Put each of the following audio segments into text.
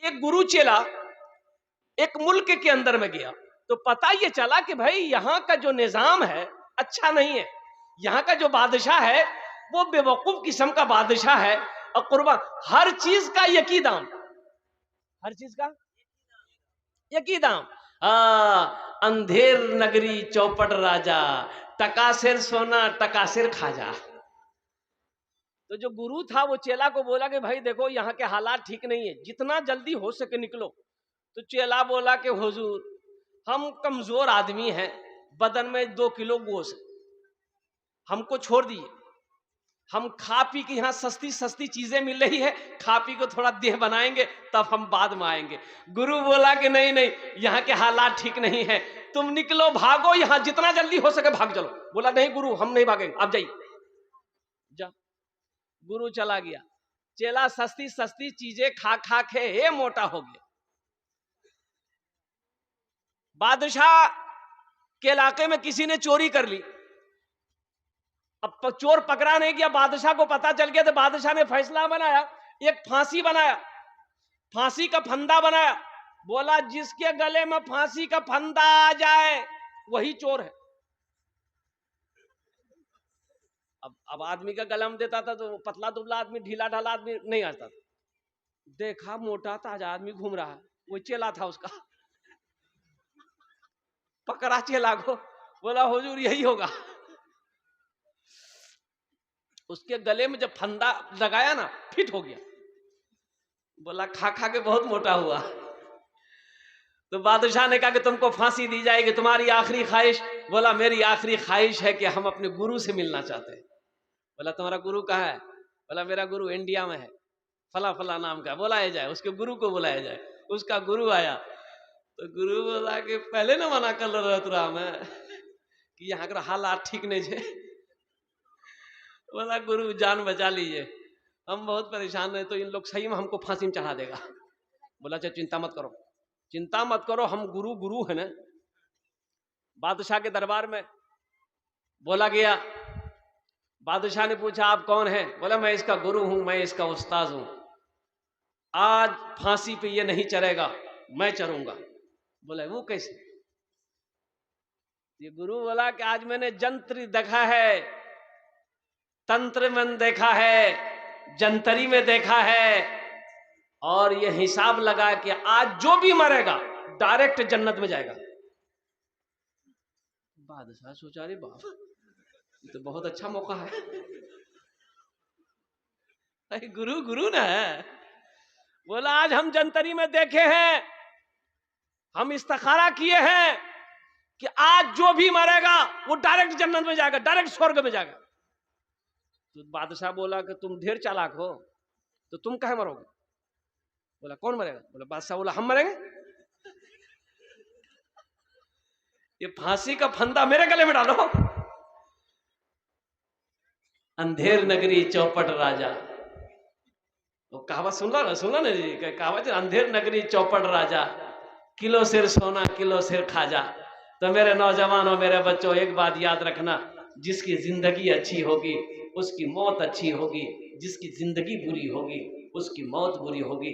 एक गुरु चेला एक मुल्क के अंदर में गया तो पता ये चला कि भाई यहाँ का जो निजाम है अच्छा नहीं है, यहाँ का जो बादशाह है वो बेवकूफ किस्म का बादशाह है और कुर्बान हर चीज का यकी दाम, हर चीज का यकी दाम। अंधेर नगरी चौपट राजा, टकासिर सोना टकासिर खाजा। तो जो गुरु था वो चेला को बोला कि भाई देखो यहाँ के हालात ठीक नहीं है, जितना जल्दी हो सके निकलो। तो चेला बोला कि हुजूर हम कमजोर आदमी हैं, बदन में 2 किलो गोश्त, हमको छोड़ दिए, हम खा पी के यहाँ सस्ती सस्ती चीजें मिल रही है, खा पी को थोड़ा देह बनाएंगे तब हम बाद में आएंगे। गुरु बोला कि नहीं नहीं, यहाँ के हालात ठीक नहीं है, तुम निकलो भागो यहाँ, जितना जल्दी हो सके भाग चलो। बोला नहीं गुरु हम नहीं भागेंगे, आप जाइए। जा गुरु चला गया, चेला सस्ती सस्ती चीजें खा खा के मोटा हो गया। बादशाह के इलाके में किसी ने चोरी कर ली, अब चोर पकड़ा नहीं गया, बादशाह को पता चल गया तो बादशाह ने फैसला बनाया, एक फांसी बनाया, फांसी का फंदा बनाया। बोला जिसके गले में फांसी का फंदा आ जाए वही चोर है। अब आदमी का गला में देता था तो पतला दुबला आदमी, ढीला ढाला आदमी नहीं आता था। देखा मोटा ताजा आदमी घूम रहा है, वो चेला था उसका, पकड़ा चेला को, बोला हुजूर यही होगा। उसके गले में जब फंदा लगाया ना फिट हो गया। बोला खा खा के बहुत मोटा हुआ। तो बादशाह ने कहा कि तुमको फांसी दी जाएगी, तुम्हारी आखिरी ख्वाहिश? बोला मेरी आखिरी ख्वाहिश है कि हम अपने गुरु से मिलना चाहते हैं। बोला तुम्हारा गुरु कहाँ है? बोला मेरा गुरु इंडिया में है, फला फला नाम का, बुलाया जाए, उसके गुरु को बुलाया जाए। उसका गुरु आया तो गुरु बोला कि पहले ना मना कर रहा मैं कि यहाँ का हालात ठीक नहीं है। बोला गुरु जान बचा लीजिए, हम बहुत परेशान है, तो इन लोग सही में हमको फांसी में चढ़ा देगा। बोला अच्छा चिंता मत करो, चिंता मत करो, हम गुरु गुरु है ना। बादशाह के दरबार में बोला गया, बादशाह ने पूछा आप कौन है? बोला मैं इसका गुरु हूं, मैं इसका उस्ताद हूं, आज फांसी पे ये नहीं चढ़ेगा, मैं चढ़ूंगा। बोला वो कैसे? ये गुरु बोला कि आज मैंने जंत्र देखा है, तंत्र में देखा है, जंतरी में देखा है, और ये हिसाब लगा कि आज जो भी मरेगा डायरेक्ट जन्नत में जाएगा। बादशाह सोचा रे बाप ये तो बहुत अच्छा मौका है। अरे गुरु गुरु ना है। बोला आज हम जंतरी में देखे हैं, हम इस्तिखारा किए हैं कि आज जो भी मरेगा वो डायरेक्ट जन्नत में जाएगा, डायरेक्ट स्वर्ग में जाएगा। तो बादशाह बोला कि तुम ढेर चालाक हो, तो तुम कहे मरोगे? बोला कौन मरेगा? बोला बादशाह बोला हम मरेंगे। ये फांसी का फंदा मेरे गले में डालो। अंधेर नगरी चौपट राजा, वो कहावत सुना ना जी, कहावत अंधेर नगरी चौपट राजा, किलो सिर सोना किलो सिर खाजा। तो मेरे नौजवानों, मेरे बच्चों, एक बात याद रखना, जिसकी जिंदगी अच्छी होगी उसकी मौत अच्छी होगी, जिसकी जिंदगी बुरी होगी उसकी मौत बुरी होगी।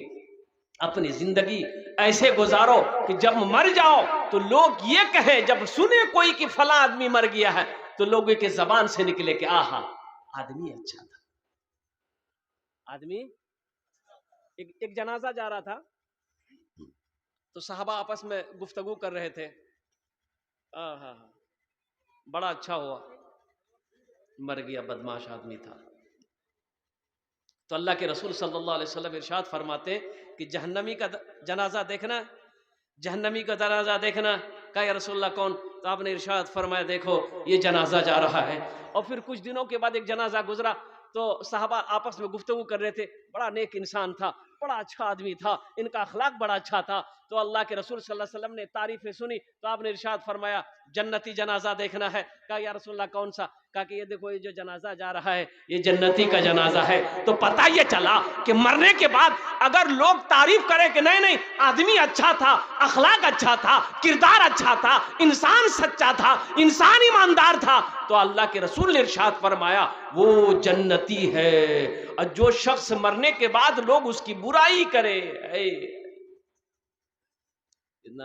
अपनी जिंदगी ऐसे गुजारो कि जब मर जाओ तो लोग ये कहे, जब सुने कोई कि फला आदमी मर गया है, तो लोगों के जबान से निकले कि आहा आदमी अच्छा था। आदमी एक जनाजा जा रहा था तो साहबा आपस में गुफ्तगू कर रहे थे, बड़ा अच्छा हुआ, मर गया, बदमाश आदमी था। तो अल्लाह के रसूल सल्लल्लाहु अलैहि वसल्लम इरशाद फरमाते कि जहन्नमी का जनाजा देखना, जहन्नमी का जनाजा देखना। कहा या रसूलल्लाह कौन? तो आपने इरशाद फरमाया देखो ये जनाजा जा रहा है। और फिर कुछ दिनों के बाद एक जनाजा गुजरा तो साहबा आपस में गुफ्तगू कर रहे थे, बड़ा नेक इंसान था, बड़ा अच्छा आदमी था, इनका अखलाक बड़ा अच्छा था। तो अल्लाह के रसूल सल्लल्लाहु अलैहि वसल्लम ने तारीफें सुनी तो आपने इरशाद फरमाया जन्नती जनाजा देखना है। कहा या रसूलल्लाह कौन सा? कहा कि ये देखो ये जो जनाजा जा रहा है ये जन्नती का जनाजा है। तो पता ये चला कि मरने के बाद अगर लोग तारीफ करें कि नहीं नहीं आदमी अच्छा था, अखलाक अच्छा था, किरदार अच्छा था, इंसान सच्चा था, इंसान ईमानदार था, तो अल्लाह के रसूल ने इरशाद फरमाया वो जन्नती है। और जो शख्स मरने के बाद लोग उसकी बुराई करे, कितना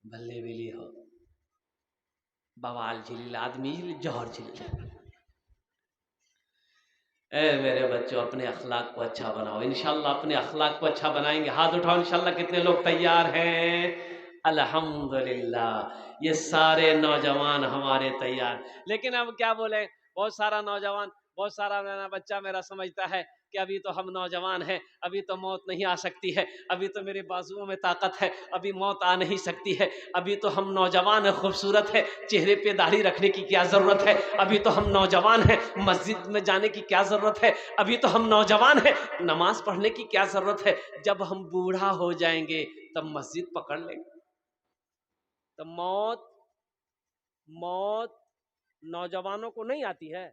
भल्ले बिली हो, बवाल झिली आदमी जौहर झिली। ए मेरे बच्चों, अपने अखलाक को अच्छा बनाओ। इंशाल्लाह अपने अखलाक को अच्छा बनाएंगे। हाथ उठाओ इंशाल्लाह। कितने लोग तैयार हैं? अल्हम्दुलिल्लाह, ये सारे नौजवान हमारे तैयार। लेकिन अब क्या बोले, बहुत सारा नौजवान, बहुत सारा बच्चा मेरा समझता है कि अभी तो हम नौजवान हैं, अभी तो मौत नहीं आ सकती है, अभी तो मेरे बाजुओं में ताकत है, अभी मौत आ नहीं सकती है, अभी तो हम नौजवान हैं, खूबसूरत है, चेहरे पे दाढ़ी रखने की क्या ज़रूरत है, अभी तो हम नौजवान हैं, मस्जिद में जाने की क्या ज़रूरत है, अभी तो हम नौजवान हैं, नमाज पढ़ने की क्या ज़रूरत है। जब हम बूढ़ा हो जाएंगे तब मस्जिद पकड़ लेंगे। तो मौत नौजवानों को नहीं आती है।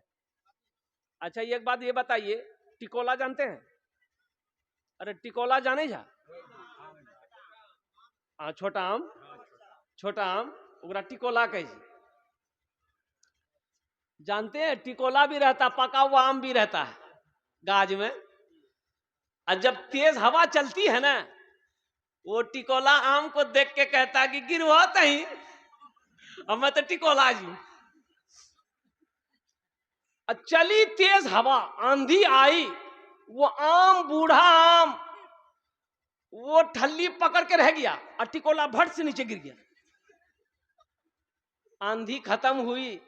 अच्छा एक बात ये बताइए, टिकोला जानते हैं? अरे टिकोला जाने जा? हाँ, छोटा आम उगरा टिकोला कैसे जानते हैं? टिकोला भी रहता, पका हुआ आम भी रहता है गाज में। और जब तेज हवा चलती है ना, वो टिकोला आम को देख के कहता कि गिरवाता ही, अब मैं तो टिकोला जी। चली तेज हवा, आंधी आई, वो आम, बूढ़ा आम, वो ठल्ली पकड़ के रह गया और टिकोला भट से नीचे गिर गया। आंधी खत्म हुई,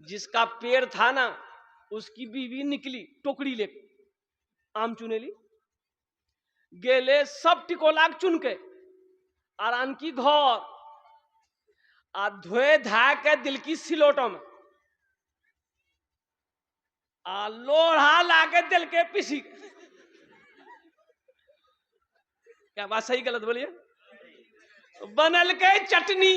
जिसका पेड़ था ना, उसकी बीवी निकली टोकरी ले, आम चुने ली, गेले सब टिकोला चुन के और आन की घर आ धोए धा के दिल की सिलोटों में आ लोढ़ा लाके दिल के पिसी। क्या बात सही गलत बोलिए? बनल के चटनी।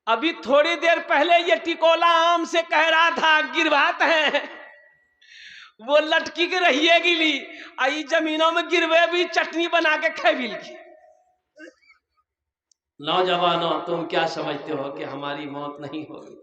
अभी थोड़ी देर पहले ये टिकोला आम से कह रहा था गिरवात है, वो लटकी के रहिए गिली, आई जमीनों में गिरवे भी चटनी बना के खेबिल की। नौजवानों, तुम क्या समझते हो कि हमारी मौत नहीं होगी?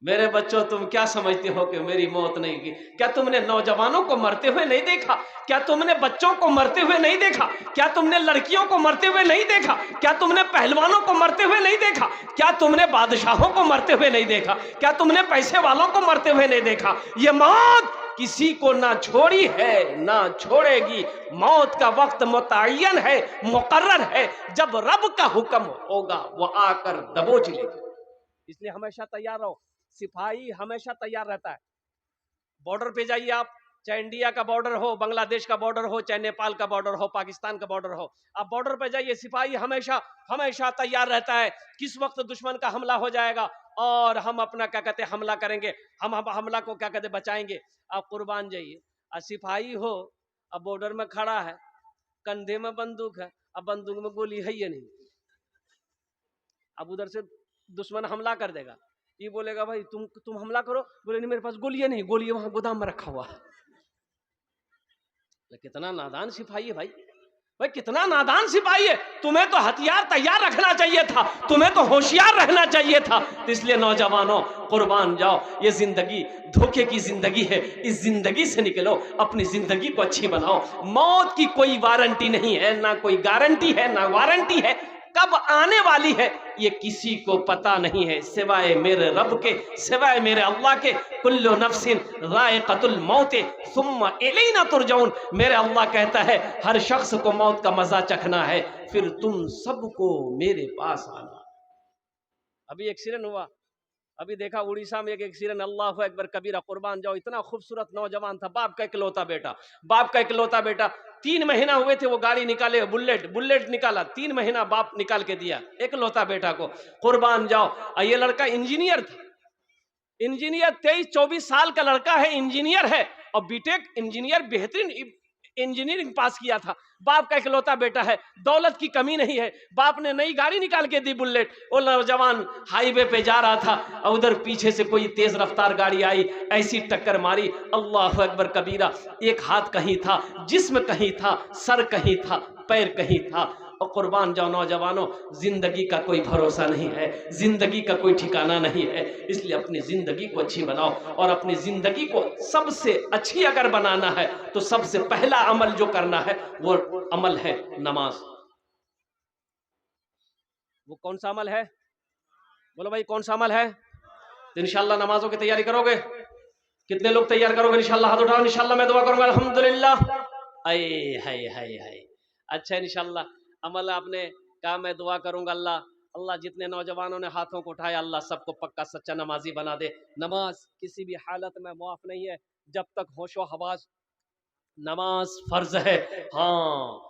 मेरे बच्चों, तुम क्या समझते हो कि मेरी मौत नहीं होगी? क्या तुमने नौजवानों को मरते हुए नहीं देखा? क्या तुमने बच्चों को मरते हुए नहीं देखा? क्या तुमने लड़कियों को मरते हुए नहीं देखा? क्या तुमने पहलवानों को मरते हुए नहीं देखा? क्या तुमने बादशाहों को मरते हुए नहीं देखा? क्या तुमने पैसे वालों को मरते हुए नहीं देखा? ये मौत किसी को ना छोड़ी है ना छोड़ेगी। मौत का वक्त मुतय्यन है, मुकर्रर है। जब रब का हुक्म होगा वो आकर दबोच लेगी। इसलिए हमेशा तैयार रहो। सिपाही हमेशा तैयार रहता है। बॉर्डर पे जाइए आप, चाहे इंडिया का बॉर्डर हो, बांग्लादेश का बॉर्डर हो, चाहे नेपाल का बॉर्डर हो, पाकिस्तान का बॉर्डर हो, आप बॉर्डर पे जाइए, सिपाही हमेशा हमेशा तैयार रहता है। किस वक्त दुश्मन का हमला हो जाएगा और हम अपना क्या कहते हैं हमला करेंगे, हम हमला को क्या कहते बचाएंगे। आप कुर्बान जाइए, और सिपाही हो, अब बॉर्डर में खड़ा है, कंधे में बंदूक है, अब बंदूक में गोली है ये नहीं, अब उधर से दुश्मन हमला कर देगा, ये बोलेगा भाई तुम हमला करो, बोले नहीं मेरे पास गोलियां नहीं, गोली वहां गोदाम में रखा हुआ। कितना नादान सिपाही है भाई, भाई कितना नादान सिपाही है। तुम्हें तो हथियार तैयार रखना चाहिए था, तुम्हें तो होशियार रहना चाहिए था। तो इसलिए नौजवानों, कुर्बान जाओ। ये जिंदगी धोखे की जिंदगी है, इस जिंदगी से निकलो, अपनी जिंदगी को अच्छी बनाओ। मौत की कोई वारंटी नहीं है, ना कोई गारंटी है, ना वारंटी है। कब आने वाली है ये किसी को पता नहीं है, सिवाय मेरे रब के, सिवाय मेरे अल्लाह के। कुल्लु नफ्सिन ज़ाइक़तुल मौत सुम्मा इलैना तुरजाऊन। मेरे अल्लाह कहता है हर शख्स को मौत का मजा चखना है, फिर तुम सबको मेरे पास आना। अभी एक्सीडेंट हुआ, अभी देखा उड़ीसा में एक एक्सीडेंट, अल्लाह अकबर कबीरा, कुर्बान जाओ। इतना खूबसूरत नौजवान था, बाप का इकलौता बेटा, बाप का इकलौता बेटा। 3 महीना हुए थे वो गाड़ी निकाले, बुलेट निकाला, 3 महीना बाप निकाल के दिया इकलौता बेटा को। कुर्बान जाओ। ये लड़का इंजीनियर था, इंजीनियर 23-24 साल का लड़का है, इंजीनियर है, और बीटेक इंजीनियर, बेहतरीन इंजीनियरिंग पास किया था। बाप का इकलौता बेटा है, दौलत की कमी नहीं है। बाप ने नई गाड़ी निकाल के दी, बुलेट। वो नौजवान हाईवे पे जा रहा था और उधर पीछे से कोई तेज रफ्तार गाड़ी आई, ऐसी टक्कर मारी, अल्लाह अकबर कबीरा। एक हाथ कहीं था, जिस्म कहीं था, सर कहीं था, पैर कहीं था। और कुर्बान जाओ नौजवानों, जिंदगी का कोई भरोसा नहीं है, जिंदगी का कोई ठिकाना नहीं है। इसलिए अपनी जिंदगी को अच्छी बनाओ, और अपनी जिंदगी को सबसे अच्छी अगर बनाना है तो सबसे पहला अमल जो करना है वो अमल है नमाज। वो कौन सा अमल है? बोलो भाई, कौन सा अमल है? तो इंशाल्लाह नमाजों की तैयारी करोगे? कितने लोग तैयार करोगे? इंशाल्लाह हाथ उठाओ। इंशाल्लाह मैं दुआ करूंगा। अल्हम्दुलिल्लाह। आए हाय हाय हाय। अच्छा, इंशाल्लाह अमल आपने कहा मैं दुआ करूंगा। अल्लाह अल्लाह जितने नौजवानों ने हाथों को उठाया, अल्लाह सबको पक्का सच्चा नमाजी बना दे। नमाज किसी भी हालत में मुआफ नहीं है जब तक होशो हवास। नमाज फर्ज है। हाँ,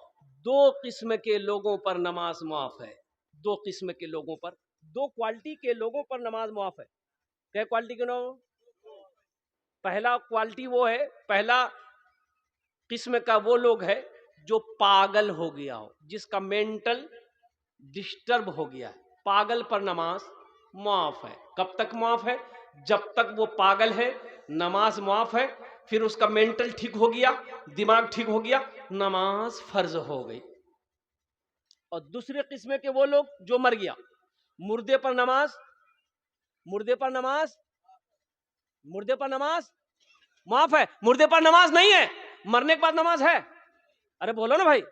दो किस्म के लोगों पर नमाज मुआफ है। दो किस्म के लोगों पर, दो क्वालिटी के लोगों पर नमाज मुआफ है। क्या क्वालिटी के लोग? पहला क्वालिटी वो है, पहला किस्म का वो लोग है जो पागल हो गया हो, जिसका मेंटल डिस्टर्ब हो गया है। पागल पर नमाज मुआफ है। कब तक मुआफ है? जब तक वो पागल है नमाज मुआफ है। फिर उसका मेंटल ठीक हो गया, दिमाग ठीक हो गया, नमाज फर्ज हो गई। और दूसरे किस्म के वो लोग जो मर गया, मुर्दे पर नमाज, मुर्दे पर नमाज, मुर्दे पर नमाज माफ है। मुर्दे पर नमाज नहीं है, मरने के बाद नमाज है। अरे बोलो ना भाई।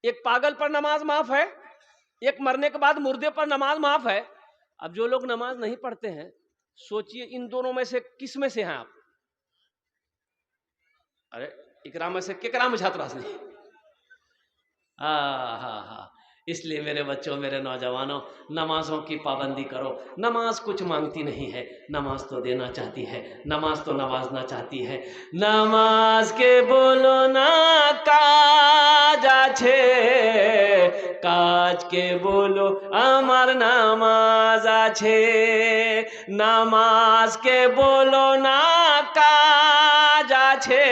एक पागल पर नमाज माफ है, एक मरने के बाद मुर्दे पर नमाज माफ है। अब जो लोग नमाज नहीं पढ़ते हैं, सोचिए इन दोनों में से किस में से हैं आप? अरे इकराम में से केकराम में छात्र नहीं। हाँ हाँ हाँ। इसलिए मेरे बच्चों, मेरे नौजवानों, नमाजों की पाबंदी करो। नमाज कुछ मांगती नहीं है, नमाज तो देना चाहती है, नमाज तो नवाजना चाहती है। नमाज के बोलो ना काज आछे, काज के बोलो আমার নামাজ আছে। নামাজ के बोलो ना काज আছে,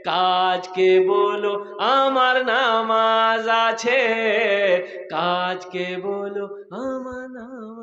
काज के बोलो আমার নামাজ আছে, काज के बोलो আমার नामाज।